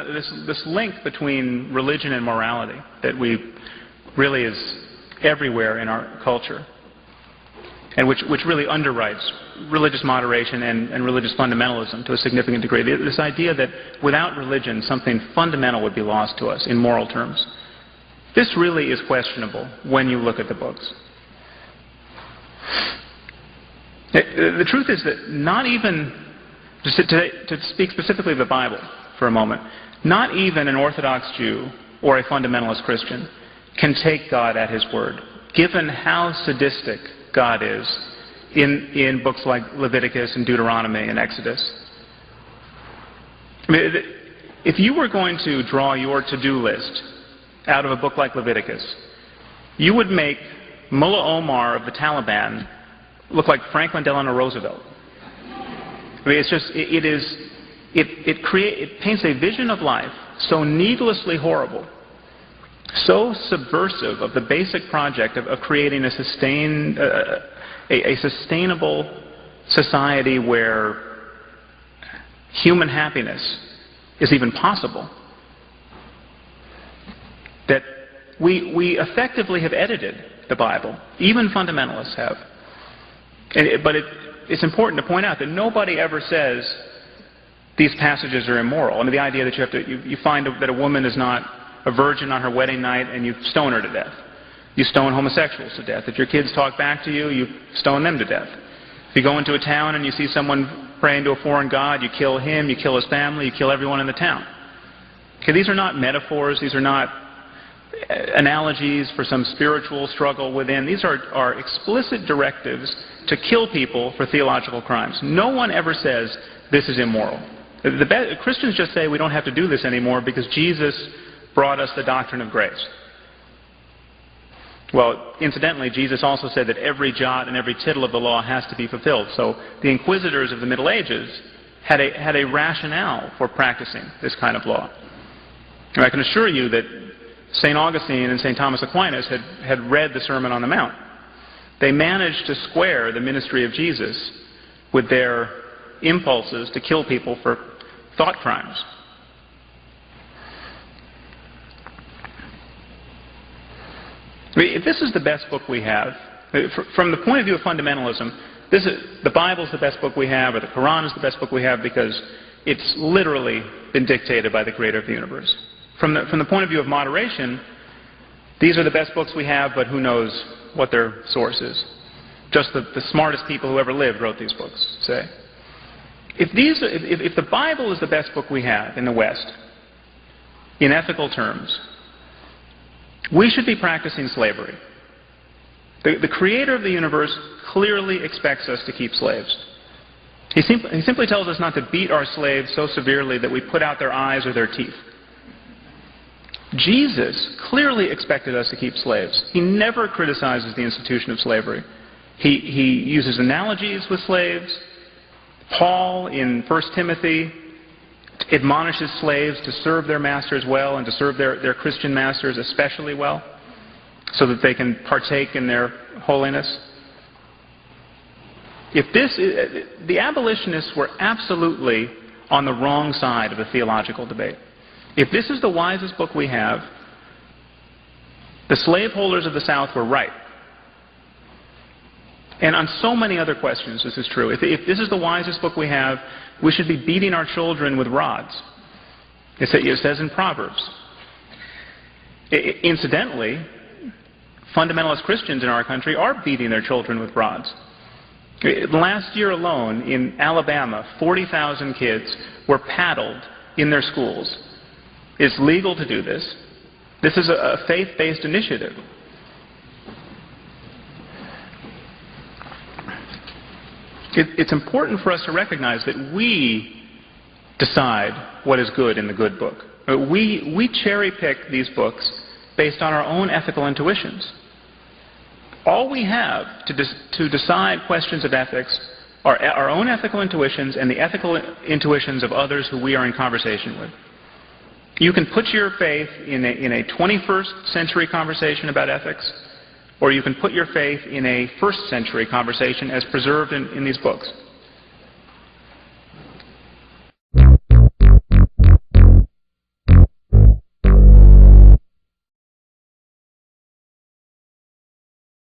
Now, this link between religion and morality that really is everywhere in our culture, and which really underwrites religious moderation and religious fundamentalism to a significant degree. This idea that without religion, something fundamental would be lost to us in moral terms. This really is questionable when you look at the books. The truth is that not even, to speak specifically of the Bible for a moment, not even an Orthodox Jew or a fundamentalist Christian can take God at His word, given how sadistic God is in books like Leviticus and Deuteronomy and Exodus. I mean, if you were going to draw your to-do list out of a book like Leviticus, you would make Mullah Omar of the Taliban look like Franklin Delano Roosevelt. I mean, it paints a vision of life so needlessly horrible, so subversive of the basic project of creating a sustainable society where human happiness is even possible, that we effectively have edited the Bible. Even fundamentalists have. But it's important to point out that nobody ever says these passages are immoral. I mean, the idea that you find that a woman is not a virgin on her wedding night and you stone her to death. You stone homosexuals to death. If your kids talk back to you, you stone them to death. If you go into a town and you see someone praying to a foreign god, you kill him, you kill his family, you kill everyone in the town. Okay, these are not metaphors. These are not analogies for some spiritual struggle within. These are explicit directives to kill people for theological crimes. No one ever says this is immoral. Christians just say we don't have to do this anymore because Jesus brought us the doctrine of grace. Well, incidentally, Jesus also said that every jot and every tittle of the law has to be fulfilled. So the inquisitors of the Middle Ages had a rationale for practicing this kind of law. And I can assure you that St. Augustine and St. Thomas Aquinas had read the Sermon on the Mount. They managed to square the ministry of Jesus with their impulses to kill people for thought crimes. I mean, if this is the best book we have, from the point of view of fundamentalism, the Bible is the best book we have, or the Quran is the best book we have because it's literally been dictated by the Creator of the universe. From the point of view of moderation, these are the best books we have, but who knows what their source is. Just the smartest people who ever lived wrote these books, say. If the Bible is the best book we have in the West, in ethical terms, we should be practicing slavery. The Creator of the universe clearly expects us to keep slaves. He simply tells us not to beat our slaves so severely that we put out their eyes or their teeth. Jesus clearly expected us to keep slaves. He never criticizes the institution of slavery. He uses analogies with slaves. Paul, in 1 Timothy, admonishes slaves to serve their masters well and to serve their Christian masters especially well so that they can partake in their holiness. The abolitionists were absolutely on the wrong side of the theological debate. If this is the wisest book we have, the slaveholders of the South were right. And on so many other questions, this is true. If this is the wisest book we have, we should be beating our children with rods. It says in Proverbs. Incidentally, fundamentalist Christians in our country are beating their children with rods. Last year alone, in Alabama, 40,000 kids were paddled in their schools. It's legal to do this. This is a faith-based initiative. It's important for us to recognize that we decide what is good in the good book. We cherry-pick these books based on our own ethical intuitions. All we have to decide questions of ethics are our own ethical intuitions and the ethical intuitions of others who we are in conversation with. You can put your faith in a 21st century conversation about ethics, or you can put your faith in a first century conversation as preserved in these books.